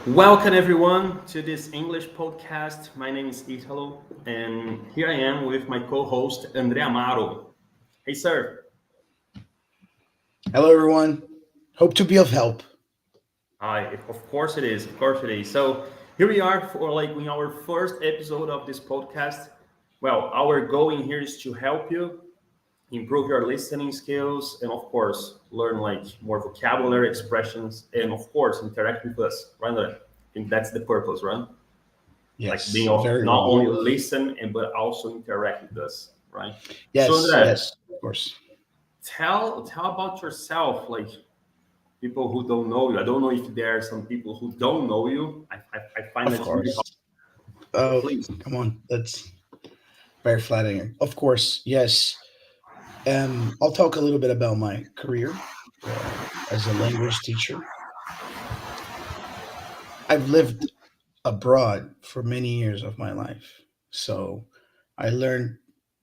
Welcome everyone to this English podcast. My name is Italo, and here I am with my co-host André Amaro. Hey, sir. Hello, everyone. Hope to be of help. Hi. Of course it is. Of course it is. So here we are for in our first episode of this podcast. Well, our goal in here is to help you improve your listening skills, and of course learn more vocabulary, expressions, and of course interact with us. Right, André? I think that's the purpose, right? Like being Yes, very not well. only listen and but also interact with us, right? So Yes, André, yes, of course. tell about yourself, like people who don't know you. I don't know if there are some people who don't know you. I find Of that really hard. course. So Oh, please. come on. That's very flattering. Of course, yes. I'll talk a little bit about my career as a language teacher. I've lived abroad for many years of my life. So I learned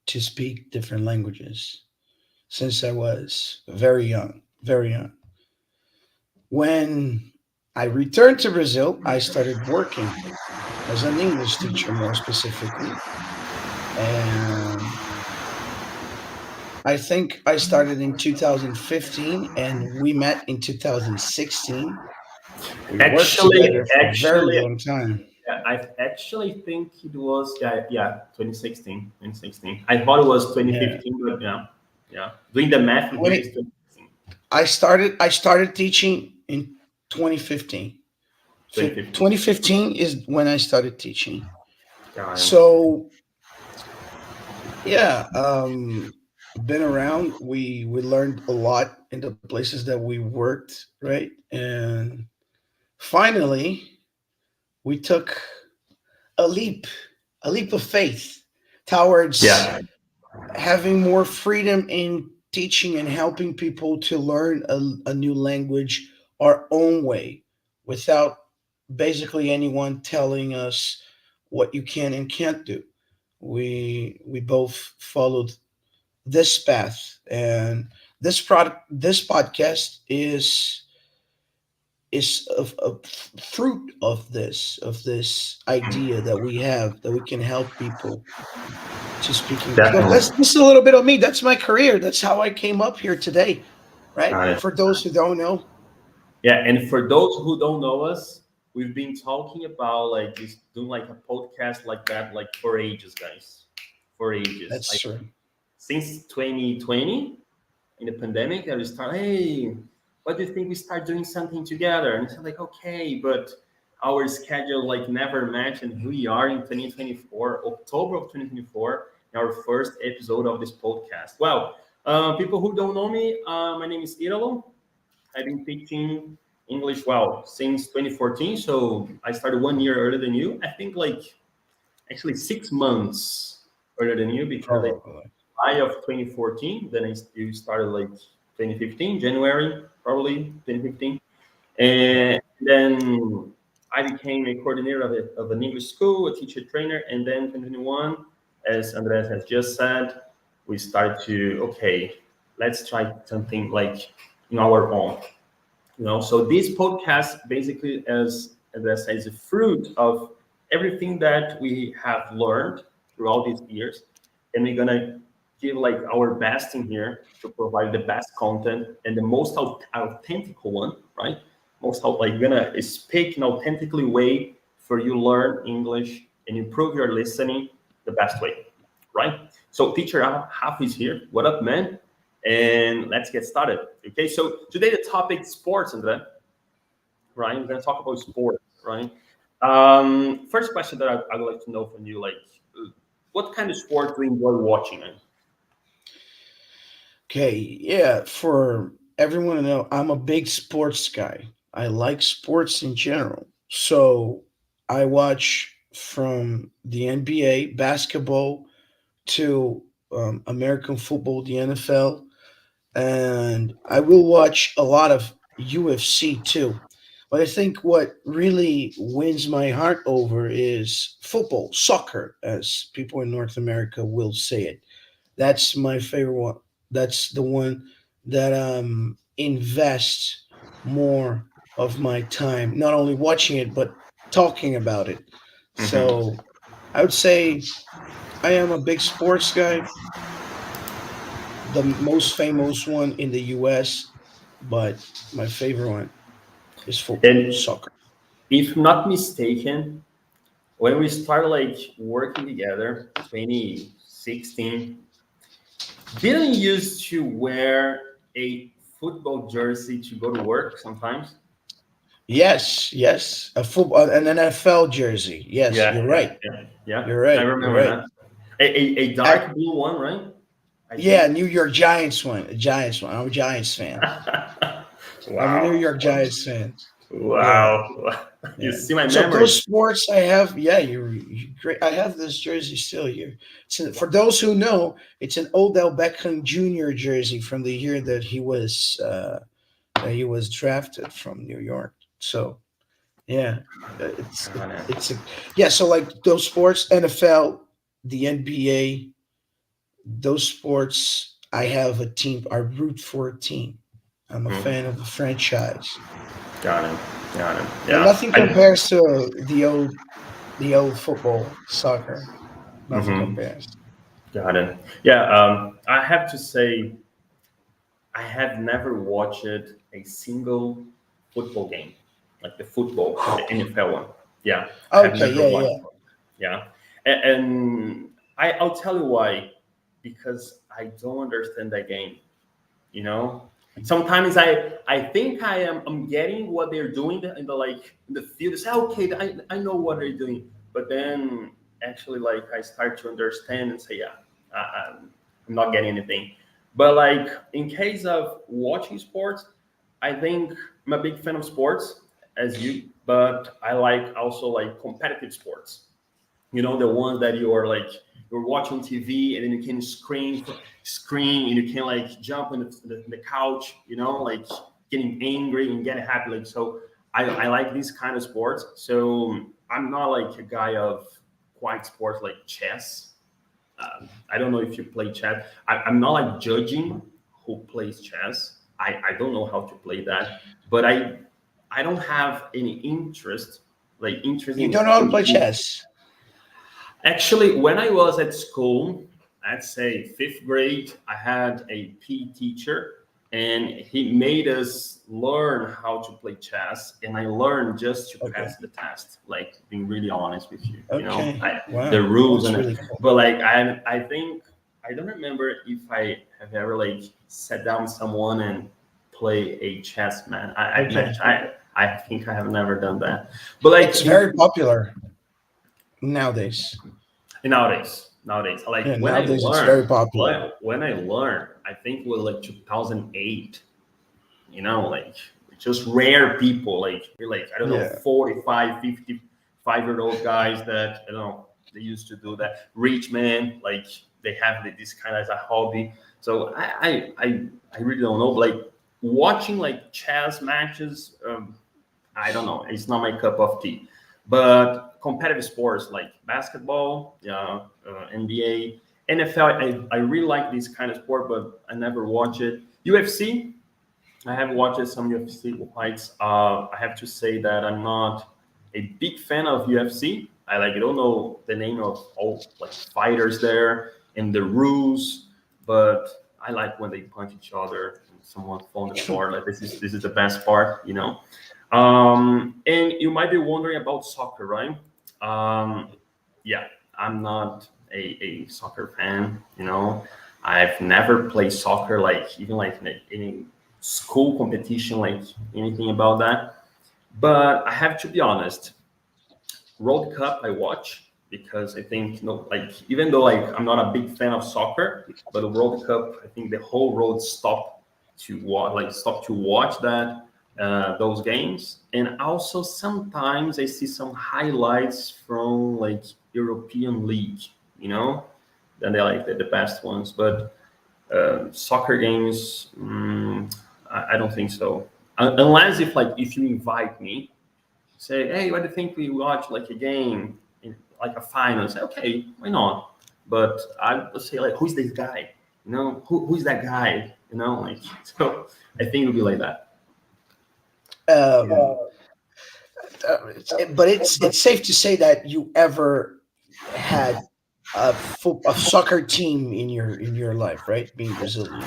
to speak different languages since I was very young, very young. When I returned to Brazil, I started working as an English teacher, more specifically. And I think I started in 2015 and we met in 2016. We worked Actually, together for a very actually, long time. yeah, I actually think it was yeah 2016, 2016. I thought it was Yeah. 2015, but yeah, yeah. Doing the math in here is 20, 2016, I started teaching in 2015. 2015. 2015 is when I started teaching. Yeah, So yeah, been around. We learned a lot in the places that we worked, right? And finally, we took a leap, a leap of faith towards yeah, having more freedom in teaching and helping people to learn a new language our own way without basically anyone telling us what you can and can't do. We both followed this path, and this podcast is a fruit of this idea that we have, that we can help people to speak English. But definitely. that's just a little bit of me. That's my career. That's how I came up here today, right? Got it. For those who don't know. Yeah, and for those who don't know us, we've been talking about just doing like a podcast like that for ages, guys. For ages. That's Like true. since 2020 in the pandemic, I was start, hey, what do you think we start doing something together? And it's like, okay, but our schedule never matched, and here we are in 2024, October of 2024, in our first episode of this podcast. Well, people who don't know me, my name is Italo. I've been teaching English since 2014. So I started 1 year earlier than you. I think actually 6 months earlier than you because I Probably. July of 2014. Then you started 2015, January probably 2015, and then I became a coordinator of an English school, a teacher trainer, and then 2021, as Andres has just said, we started to let's try something in our own. So this podcast basically, as I said, is a fruit of everything that we have learned throughout these years, and we're gonna give our best in here to provide the best content and the most authentic one, right? We're gonna speak in authentically way for you learn English and improve your listening the best way, right? So teacher half is here. What up, man? And let's get started. Okay, so today the topic is sports, André, right? We're gonna talk about sports, right? First question that I would like to know from you, what kind of sport do you enjoy watching? Okay, yeah. For everyone to know, I'm a big sports guy. I like sports in general. So I watch from the NBA, basketball, to American football, the NFL, and I will watch a lot of UFC too. But I think what really wins my heart over is football, soccer, as people in North America will say it. That's my favorite one. That's the one that invest more. of my time, not only watching it but talking about it. Hmm. So I would say I am a big sports guy, the most famous one in the US, but my favorite one is football, And soccer. if not mistaken, when we started like working together, 2016, didn't you used to wear a football jersey to go to work sometimes? Yes, yes, a football, an NFL jersey. Yes, Yeah, you're yeah, right. yeah, yeah. You're I right. You're remember right. that. A I, dark blue one, right? I yeah, think. New York Giants one. A Giants one. I'm a Giants fan. I'm a New Wow. York Giants fan. Yeah, Wow. You yeah. see my So those memory. sports I have, yeah, you great. I have this jersey still here. For those who know, it's an Odell Beckham Jr. jersey from the year that he was drafted from New York. So yeah, Got it. it's a yeah. So like those sports, NFL, the NBA, those sports, I have a team. I root for a team. I'm a fan Mhm. of the franchise, Got it. Got it. and Yeah. nothing compares to the old football, soccer. Nothing Mhm. compares. Got it. Yeah. I have to say, I have never watched a single football game, like the football, the NFL one. Yeah, I have Okay, never yeah, watched yeah. one. Yeah, and I'll tell you why. Because I don't understand that game. You know, sometimes I think I'm getting what they're doing in the like in the field. Say, okay, I know what they're doing, but then actually like I start to understand and say, yeah, I'm not getting anything. But like in case of watching sports, I think I'm a big fan of sports as you, but I like also like competitive sports. You know, the ones that you are like you're watching TV and then you can scream and you can like jump on the couch, you know, like getting angry and getting happy. Like so, I like these kind of sports. So I'm not like a guy of quiet sports like chess. I don't know if you play chess. I'm not like judging who plays chess. I don't know how to play that, but I don't have any interest like interest You don't know how to play chess. Actually, when I was at school, I'd say fifth grade, I had a PE teacher and he made us learn how to play chess. And I learned just to Okay. pass the test, like being really honest with you, you know, Okay. the Wow, rules that's and really cool. but like I think I don't remember if I have ever like sat down with someone and play a chess man. Okay. I think I have never done that. But like It's very popular nowadays. nowadays like Yeah, nowadays it's very popular. when I learned I think it was like 2008, you know, like just rare people like you're like I don't know Yeah. 45 55-year-old guys that you know they used to do that rich man like they have this kind of as a hobby. So I really don't know like watching like chess matches. I don't know. It's not my cup of tea. But competitive sports like basketball, yeah, NBA, NFL, I really like this kind of sport, but I never watch it. UFC, I have watched some UFC fights. I have to say that I'm not a big fan of UFC. I like I don't know the name of all like fighters there and the rules, but I like when they punch each other and someone fall on the floor. Like this is the best part, you know. And you might be wondering about soccer, right? Um, yeah, I'm not a soccer fan. You know, I've never played soccer, like even like in any school competition, like anything about that. But I have to be honest, World Cup I watch because I think you know, like even though like I'm not a big fan of soccer, but the World Cup, I think the whole world stopped to watch that those games, and also sometimes I see some highlights from like European League, you know, then they're like the best ones, but soccer games, I don't think so. Unless if you invite me say, hey, what do you think we watch like a game in like a final? Say, okay, why not? But I would say like, who's this guy? You know, who's that guy? You know, like so. I think it would be like that. Um, but it's safe to say that you ever had a soccer team in your life, right? Being Brazilian.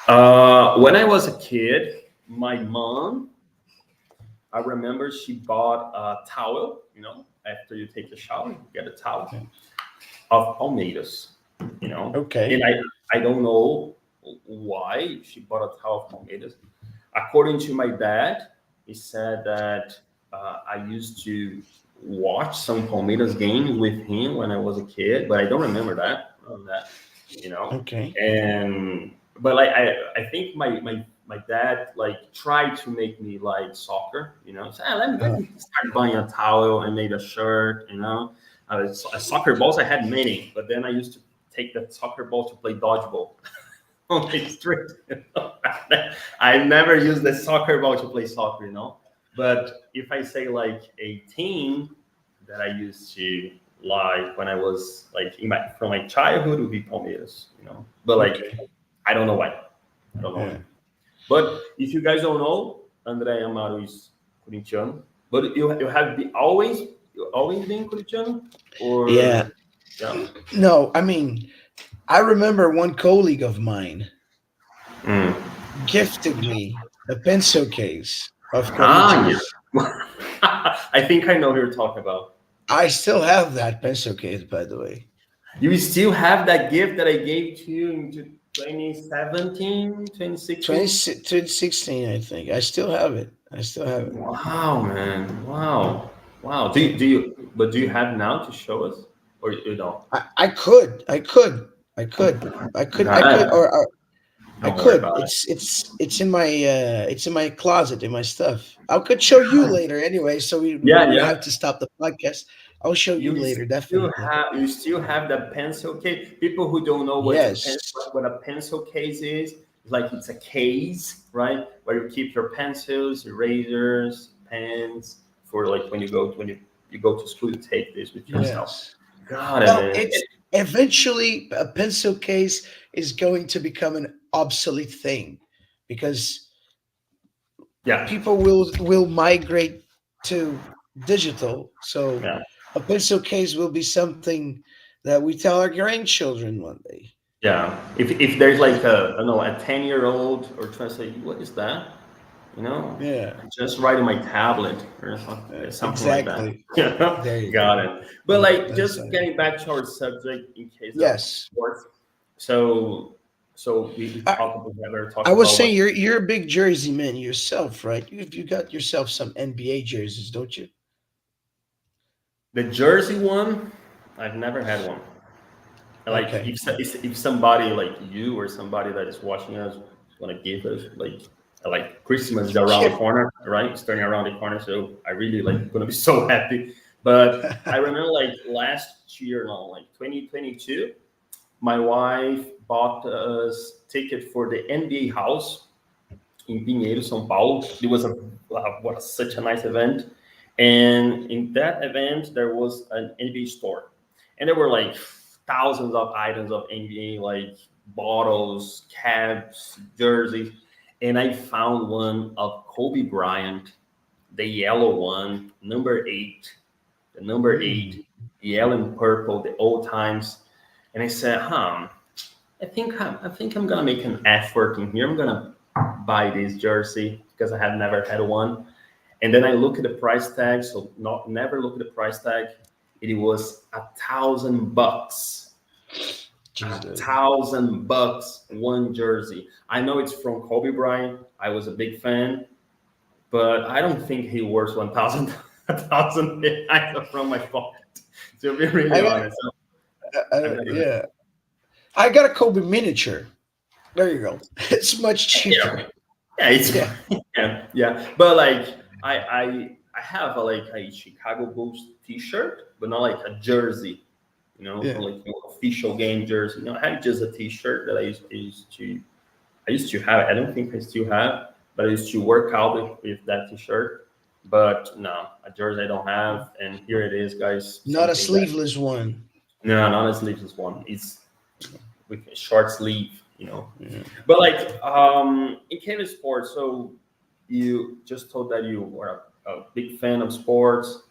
When I was a kid, my mom, I remember she bought a towel. After you take a shower, you get a towel Okay. of Palmeiras. And Okay. I don't know why she bought a towel of Palmeiras. According to my dad, he said that I used to watch some Palmeiras games with him when I was a kid, but I don't remember that, you know. Okay. And but like I think my dad like tried to make me like soccer, So let Uh, me start buying a towel and made a shirt. Soccer balls I had many, but then I used to take the soccer ball to play dodgeball on the street. I never used the soccer ball to play soccer. But if I say like a team that I used to like when I was like from my childhood would be Palmeiras. But like okay. I don't know why. I don't know why. Yeah. But if you guys don't know, André Amaro is Corinthians. But you have you always been Corinthians Yeah. or yeah. No, I mean, I remember one colleague of mine Mm. gifted me a pencil case of Ah, Corinthians. yeah. I think I know who you're talking about. I still have that pencil case, by the way. You still have that gift that I gave to you in 2017, 20, 2016? 2016, I think. I still have it. I still have it. Wow, man. Wow. Wow. Do you have now to show us? Or you don't? I could. I could. I could. I could. I could. Nah, Or I don't worry could. about it. It's in my closet in my stuff. I could show you later anyway. So Yeah, we yeah. have to stop the podcast. I'll show you later, definitely. You still have that pencil case. People who don't know Yes. what a pencil case is, it's like it's a case, right? Where you keep your pencils, erasers, pens for like when you go to school, you take this with yourself. Yes. Got it, Well, man. it's eventually a pencil case is going to become an obsolete thing because Yeah, people will migrate to digital. So yeah, a pencil case will be something that we tell our grandchildren one day. yeah. If there's like a I don't know a 10-year-old or trying to say what is that? Yeah, I just write on my tablet or something like that. exactly. Yeah, There you got go. it. But like, That's just getting back to our subject in case of yes. sports. So, we I, talk about we're I talking was about saying you're a big jersey man yourself, right? You got yourself some NBA jerseys, don't you? the jersey one. I've never had one. Like Okay. if somebody like you or somebody that is watching us want to give us like Christmas is around the corner, right? It's turning around the corner, so I really like gonna be so happy. But I remember like last year, no, like 2022, my wife bought us ticket for the NBA house in Pinheiro, São Paulo. It was such a nice event, and in that event there was an NBA store, and there were like thousands of items of NBA, like bottles, caps, jerseys, and I found one of Kobe Bryant, the yellow one, the number Hmm. eight, yellow and purple, the old times, and I said, I think I'm gonna make an effort in here. I'm gonna buy this jersey because I have never had one. And then I look at the price tag. So not never look at the price tag. It was $1,000. Jesus. $1,000 one jersey. I know it's from Kobe Bryant. I was a big fan, but I don't think he worth 1,000 1,000 from my pocket. To be really I got honest, so I've never. yeah. I got a Kobe miniature. There you go. It's much cheaper. Yeah, yeah, it's Yeah. yeah, yeah. But like I have like a Chicago Bulls T-shirt, but not like a jersey. Yeah. Like official game jersey. I had just a T-shirt that I used to have. I don't think I still have, but I used to work out with that T-shirt. But no, a jersey I don't have, and here it is, guys. Not a Something that sleeveless one. no, not a sleeveless one. It's with a short sleeve. Yeah. But like in case of sports, so you just told that you were a big fan of sports,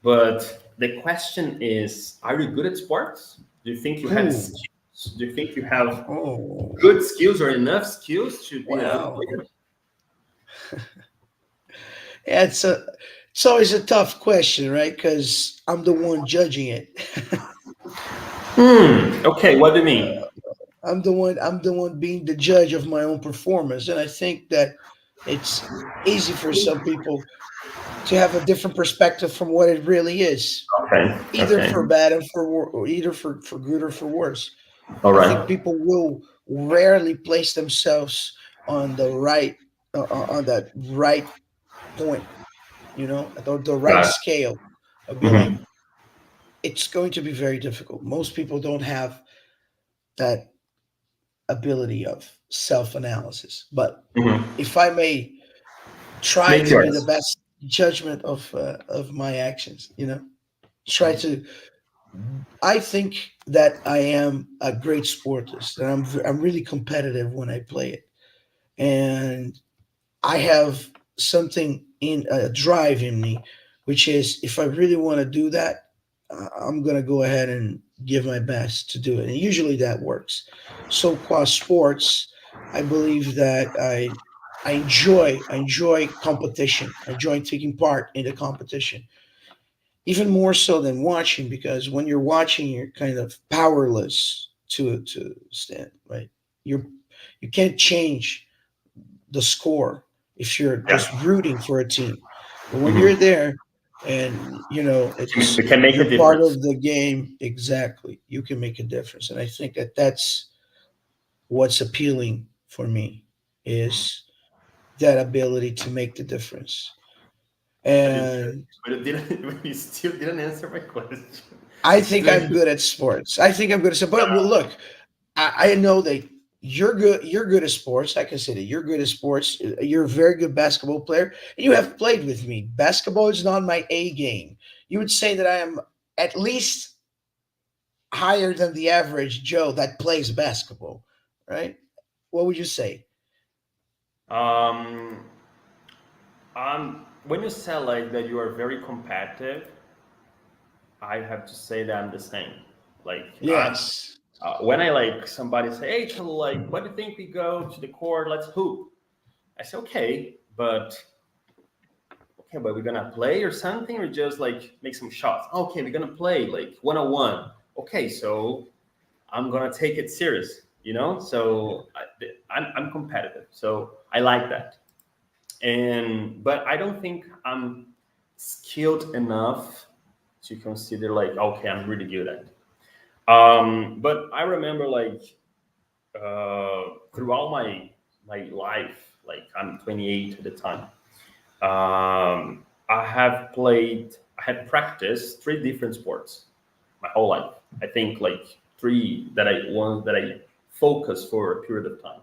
but the question is, are you good at sports? Do you think you had Ooh, skills? Do you think you have oh, good skills or enough skills to be a good wow. player? Yeah, it's always a tough question, right? Because I'm the one judging it. Okay, what do you mean? I'm the one being the judge of my own performance, and I think that it's easy for some people to have a different perspective from what it really is, Okay, either okay, for bad and or either for good or for worse. all I think right. people will rarely place themselves on the right on that right point, at the right Got it. scale. I'll be like, Mm-hmm. it's going to be very difficult. Most people don't have that ability of self-analysis. But Mm-hmm. if I may try Make to be the yours. best judgment of my actions, try to. I think that I am a great sportist, and I'm really competitive when I play it, and I have something in a drive in me, which is if I really want to do that, I'm gonna go ahead and give my best to do it, and usually that works. So, qua sports, I believe that I enjoy competition. I enjoy taking part in the competition, even more so than watching, because when you're watching, you're kind of powerless to stand right. You're you can't change the score if you're Yeah. just rooting for a team. But when you're Mm-hmm. there and We it's can make a you're part difference. of the game, exactly, you can make a difference. And I think that that's what's appealing for me is that ability to make the difference. But you, And but it didn't. But you still didn't answer my question. I think Do I'm you- good at sports. I think I'm good at sports. But well, look, I know that you're good. You're good at sports. I can say that you're good at sports. You're a very good basketball player, and you have played with me. Basketball is not my A game. You would say that I am at least higher than the average Joe that plays basketball, right? What would you say? um, when you say like that, you are very competitive. I have to say that I'm the same. Like, Yes. when I like somebody say, "Hey, Italo, like, what do you think we go to the court? Let's hoop." I say, okay, but we're gonna play or something, or just like make some shots. Okay, we're gonna play like 1-on-1. Okay, so I'm gonna take it serious, you know. So I'm competitive, so I like that. And but I don't think I'm skilled enough to consider like, okay, I'm really good at it. But I remember like, throughout my life, like I'm 28 at the time. I had practiced three different sports my whole life. I think like three that I focused for a period of time.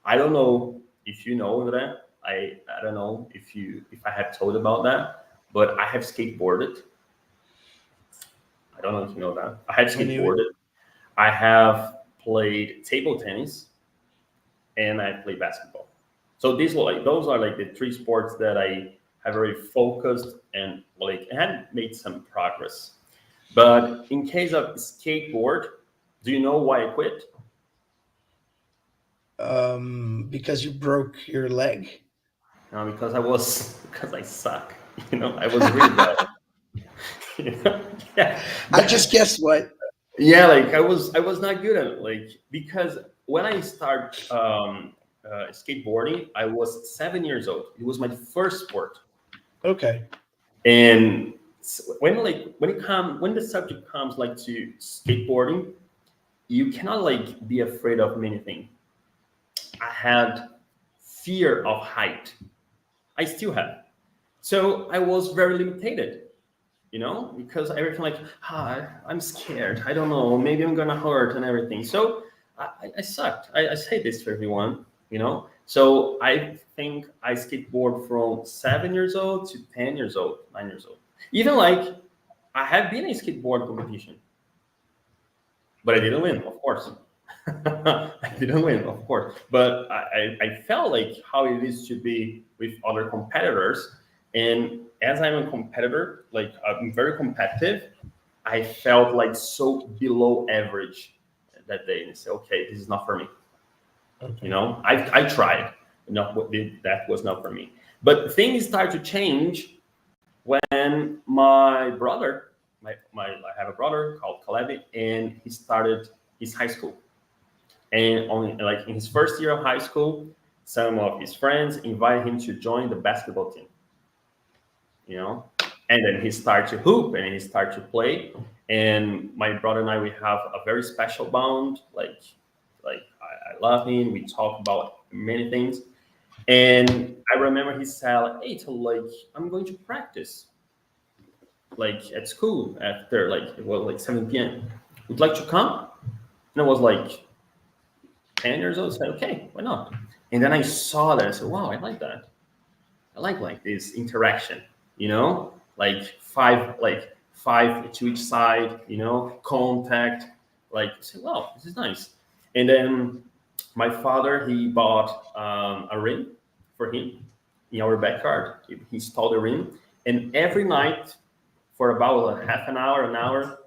I don't know if you know that. I don't know if I have told about that, but I have skateboarded. I don't know if you know that. I have I knew it. skateboarded. I have played table tennis and I play basketball. So those are like the three sports that I have already focused and like had made some progress. But in case of skateboard, do you know why I quit? Because you broke your leg. Because I was because I suck. I was really bad. Yeah, I just guessed what. yeah. Like I was not good at it. Like because when I start skateboarding, I was 7 years old. It was my first sport. Okay. And when the subject comes like to skateboarding, you cannot like be afraid of many things. I had fear of height. I still have. So I was very limited, because everything like, I'm scared. I don't know. Maybe I'm gonna hurt and everything. So I sucked. I say this to everyone. So I think I skateboard from 7 years old to 10 years old, 9 years old. Even like I have been in a skateboard competition, but I didn't win, of course. I didn't win, of course, but I felt like how it is to be with other competitors. And as I'm a competitor, like I'm very competitive, I felt like so below average that day. And I said, okay, this is not for me. Okay. You know, I tried. No, that was not for me. But things started to change when my brother, I have a brother called Caleb, and he started his high school. And only like in his first year of high school, some of his friends invited him to join the basketball team. You know, and then he started to hoop and he started to play. And my brother and I, we have a very special bond. Like I love him. We talk about many things. And I remember he said, like, "Hey, so, like I'm going to practice, like at school after like it was like 7 p.m. Would you like to come?" And I was like 10 years old. I said, "Okay, why not?" And then I saw that. I said, "Wow, I like that. I like this interaction. You know, like five to each side. You know, contact. Like, I said, wow, this is nice." And then my father, he bought a ring for him in our backyard. He installed a ring, and every night for about a half an hour,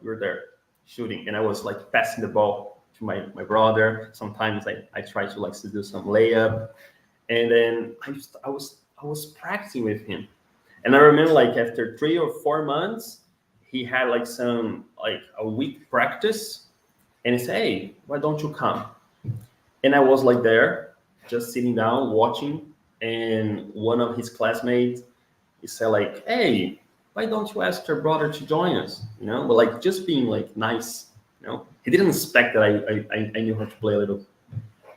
we were there shooting. And I was like passing the ball to my brother. Sometimes I try to like to do some layup, and then I was practicing with him. And I remember like after 3 or 4 months, he had like some like a week practice, and he said, "Hey, why don't you come?" And I was like there, just sitting down watching, and one of his classmates, he said like, "Hey, why don't you ask your brother to join us?" You know, but like just being like nice. You know, he didn't expect that I knew how to play a little.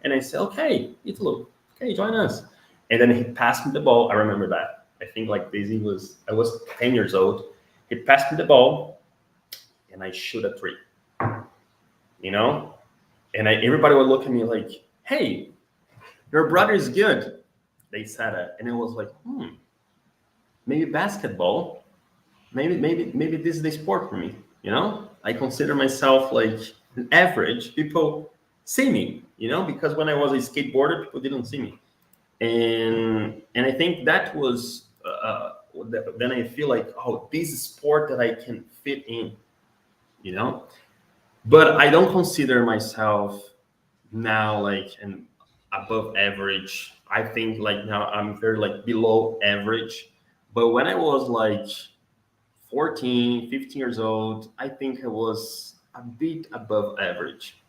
And I said, "Okay, Italo, okay, join us." And then he passed me the ball. I remember that. I think like Daisy I was 10 years old. He passed me the ball, and I shoot a three. You know, and everybody would look at me like, "Hey, your brother is good." They said it, and it was like, maybe basketball, maybe this is the sport for me. You know, I consider myself like an average. People see me, you know, because when I was a skateboarder, people didn't see me, and I think that was then I feel like, oh, this is sport that I can fit in, you know. But I don't consider myself now like an above average. I think like now I'm very like below average. But when I was like 14, 15 years old, I think I was a bit above average.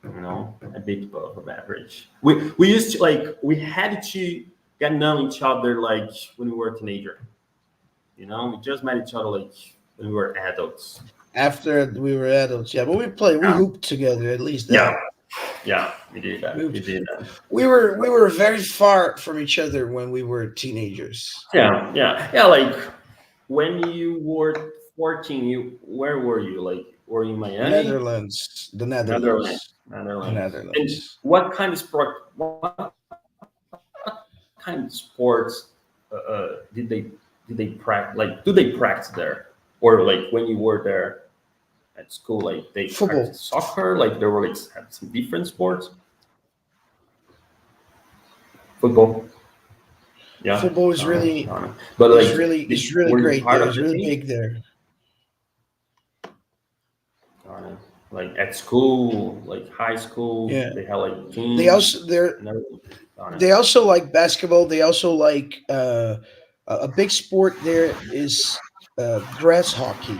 You know, a bit above average. We used to like we had to get know each other like when we were a teenager. You know, we just met each other like when we were adults. After we were adults, yeah, but we Yeah, hooped together at least yeah, that. yeah. We did We, that. We hooped. did that. We were very far from each other when we were teenagers. Yeah, yeah, yeah. Like when you were 14, where were you? Like, were you in Miami? Netherlands, the Netherlands. Netherlands, the Netherlands. And Netherlands. what kind of sport? What kind of sports did they practice? Like, do they practice there, or like when you were there at school, like they Football. practice soccer? Like there were like some different sports. Football. Yeah. Football is really But is like, really is really were you great part there. of It's the really team? big there. Uh, like at school, like high school, Yeah. they had like They teams also they're and everything. they also like basketball. They also like a big sport there is grass hockey.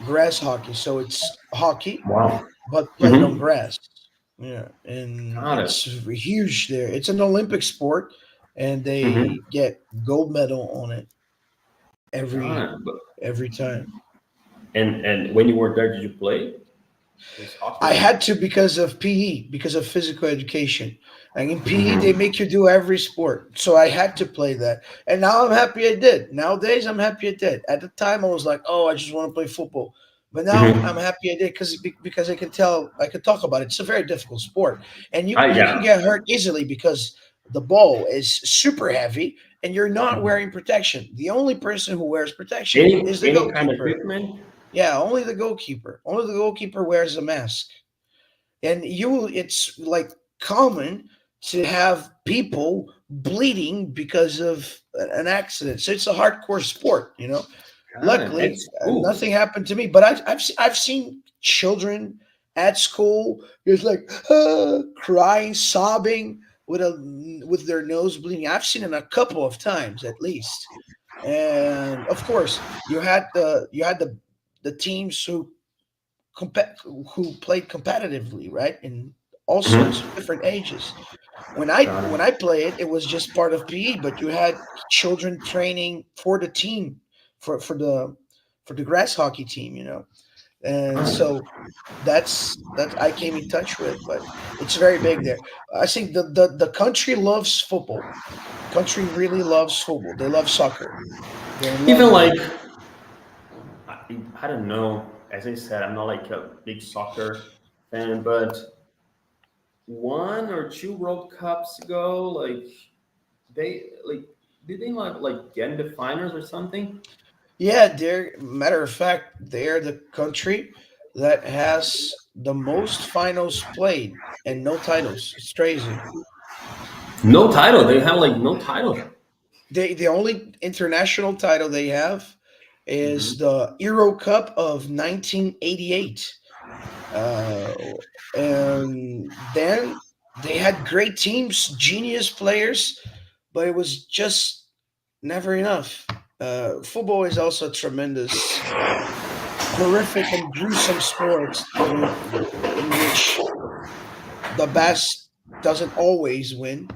Grass hockey. So it's hockey Wow. but played on Mm-hmm. grass. Yeah, and Got it. it's huge there. It's an Olympic sport, and Mm-hmm. they get gold medal on it Got every it. But, every time. and when you were there, did you play this hockey? I had to because of PE, because of physical education. Like in PE, they Mm-hmm. make you do every sport, so I had to play that. And now I'm happy I did. Nowadays, I'm happy I did. At the time, I was like, "Oh, I just want to play football," but now I'm Mm-hmm. happy I did because I can talk about it. It's a very difficult sport, and you can Yeah. get hurt easily because the ball is super heavy and you're not wearing protection. The only person who wears protection is the Any kind of goalkeeper. equipment? Yeah, only the goalkeeper. Only the goalkeeper wears a mask. and it's like common to have people bleeding because of an accident. So it's a hardcore sport, you know. Got it. Luckily, It's cool. nothing happened to me, but I've seen children at school just like crying, sobbing with their nose bleeding. I've seen it a couple of times at least. And of course, you had the teams who played competitively, right? In all sorts of Mhm. different ages. Got When it. I played, it was just part of PE, but you had children training for the team, for the grass hockey team, you know. And Got it. so that I came in touch with, but it's very big there. I think the country loves football. Country really loves football. They love soccer. They're in love Even with like it. I don't know. As I said, I'm not like a big soccer fan, but one or two World Cups ago, like they like did they like get in the finals or something? Yeah, they're matter of fact, they're the country that has the most finals played and no titles. It's crazy. No title. They have like no title. The only international title they have is Hmm. the Euro Cup of 1988. Uh, and then they had great teams, genius players, but it was just never enough. Football is also a tremendous, horrific, and gruesome sport in which the best doesn't always win.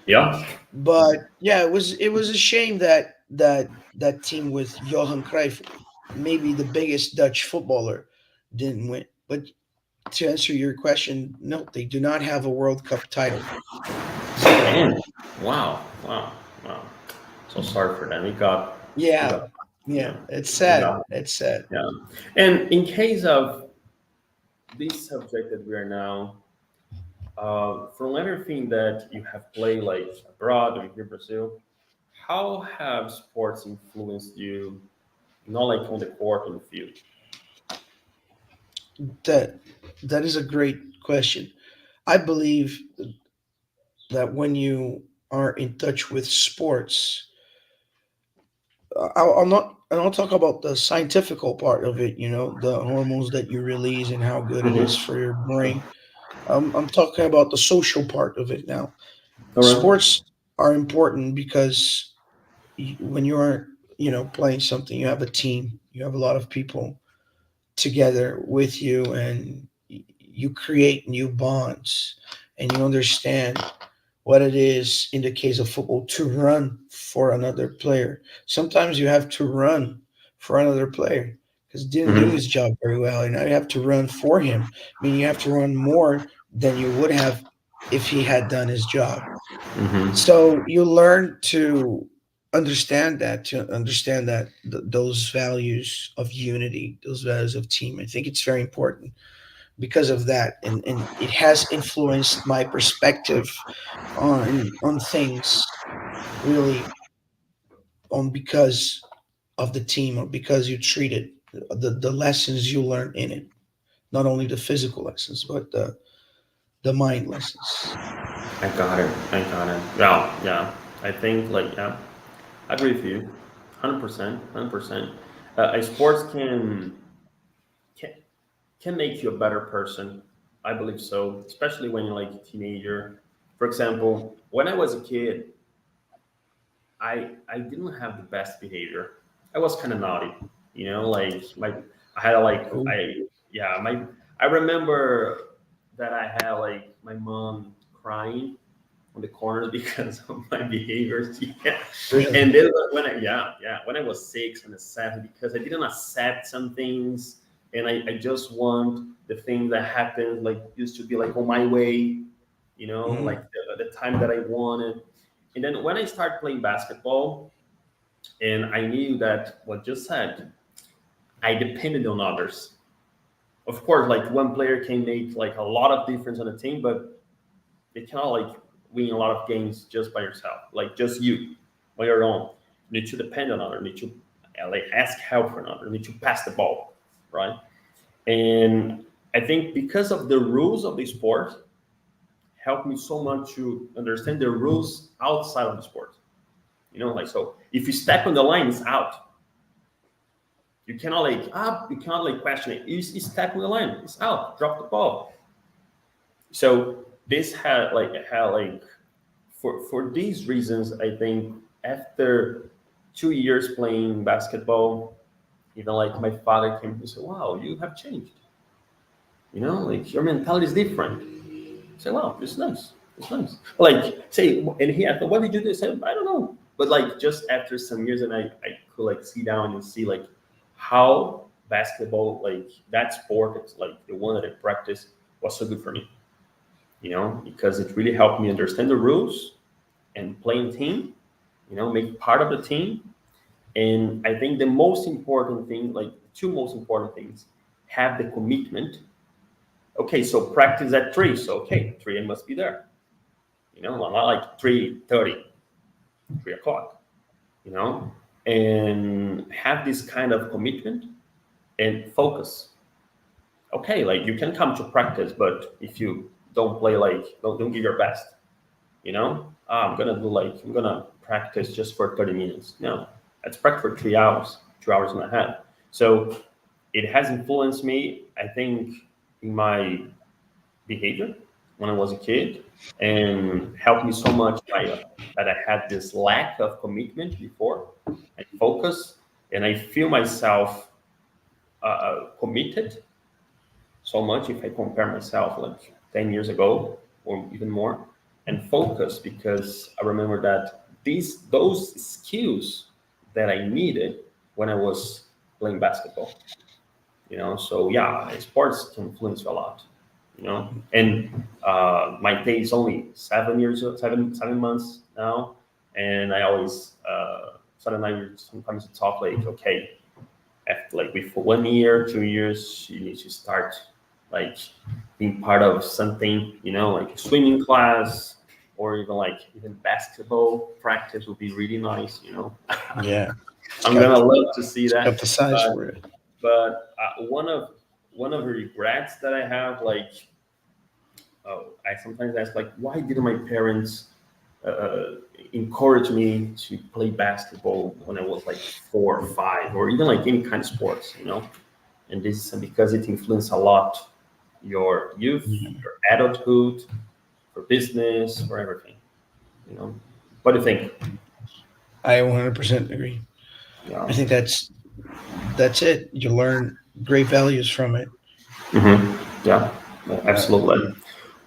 Yeah. But yeah, it was a shame that team with Johan Cruyff, maybe the biggest Dutch footballer, didn't win. But to answer your question, no, they do not have a World Cup title. Zero. Damn. Wow. Wow. Wow. So sorry for that. We Yeah, got, yeah. yeah, It's we sad. got, It's sad. yeah. And in case of this subject that we are now, from everything that you have played, like abroad or here in Brazil, how have sports influenced you? Not like on the court, on the field. That that is a great question. I believe that when you are in touch with sports, I'll talk about the scientific part of it. You know, the hormones that you release and how good it is Hmm. for your brain. I'm talking about the social part of it now. All right. Sports are important because when you're playing something, you have a team, you have a lot of people together with you, and you create new bonds, and you understand what it is in the case of football to run for another player. Sometimes you have to run for another player because didn't do Hmm. his job very well, and now you have to run for him. I mean, you have to run more than you would have if he had done his job. Hmm. So you learn to understand that those values of unity, those values of team. I think it's very important because of that, and it has influenced my perspective on things, really, on because of the team, or because you treat it, the lessons you learn in it, not only the physical lessons but the mind lessons. I got it. I got it. Yeah. Yeah. I think like yeah, I agree with you. 100%. 100%. Sports can can make you a better person. I believe so, especially when you're like a teenager. For example, when I was a kid, I didn't have the best behavior. I was kind of naughty, like I had like Oh, I yeah my I remember that I had like my mom crying on the corners because of my behaviors. Yeah, really? and then when I was 6 and 7, because I didn't accept some things, and I just want the things that happened like used to be like on my way, like Mm. the time that I wanted. And then when I started playing basketball, and I knew that what just said, I depended on others. Of course, like one player can make like a lot of difference on a team, but they cannot like win a lot of games just by yourself, like just you on your own. You need to depend on other. You need to like ask help for another. You need to pass the ball, right? And I think because of the rules of the sport, helped me so much to understand the rules outside of the sport. Like, so if you step on the line, it's out. You cannot you cannot question it. You step on the line, it's out. Drop the ball. So this had for these reasons, I think after 2 years playing basketball, even like my father came and said, "Wow, you have changed. Like your mentality is different." I said, "Wow, it's nice. It's nice." Like say, and he asked, "What did you do?" I said, "I don't know." But like just after some years, and I could like sit down and see like how basketball, like that sport, it's like the one that I practiced, was so good for me. Because it really helped me understand the rules and play in team. Make part of the team. And I think the most important thing, like two most important things, have the commitment. Okay, so practice at 3. So okay, 3 I must be there. Not like 3:30, 3 o'clock. And have this kind of commitment and focus. Okay, like you can come to practice, but if you don't play, like don't give your best, I'm gonna practice just for 30 minutes. No, let's practice for 3 hours, 2 hours and a half. So it has influenced me, I think, in my behavior when I was a kid, and helped me so much that I had this lack of commitment before and focus, and I feel myself committed so much if I compare myself like 10 years ago or even more, and focus because I remember that those skills that I needed when I was playing basketball. So yeah, sports can influence you a lot. And my day is only 7 months now, and I always sometimes talk like, okay, after like before 1 year, 2 years, you need to start like being part of something, like a swimming class, or even basketball practice would be really nice. Yeah, I'm gonna love to see that. got the size for it. But one of the regrets that I have, like, I sometimes ask, like, why didn't my parents encourage me to play basketball when I was like 4 or 5, or even like any kind of sports, And this is because it influenced a lot your youth, your adulthood, for business, for everything. What do you think? I 100% agree. Yeah. I think that's it. You learn great values from it. Yeah, absolutely.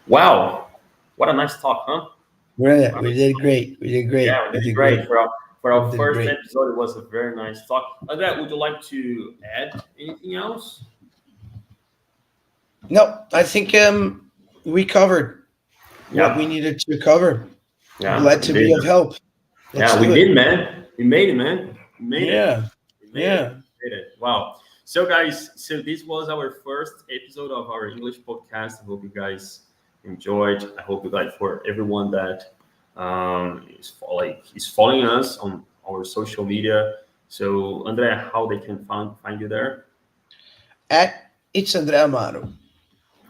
Wow, what a nice talk, huh? We did great. We did great. Yeah, we did great. For our first episode, it was a very nice talk. André, would you like to add anything else? No, I think we covered what we needed to cover. Yeah, Glad to be of help. We did, man. We made it, man. We made it. We made it. Wow. So, guys, this was our first episode of our English podcast. I hope you guys enjoyed. I hope you guys, for everyone that is following us on our social media. So, André, how they can find you there? At It's André Amaro.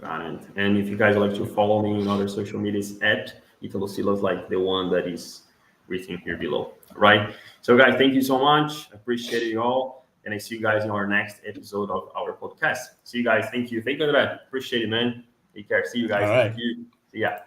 Got it. And if you guys like to follow me in other social medias, at Italo Silas, like the one that is written here below. Right. So, guys, thank you so much. I appreciate you all. And I see you guys in our next episode of our podcast. See you guys. Thank you. Thank you, André. Appreciate it, man. Take care. See you guys. All right. Thank you. See ya.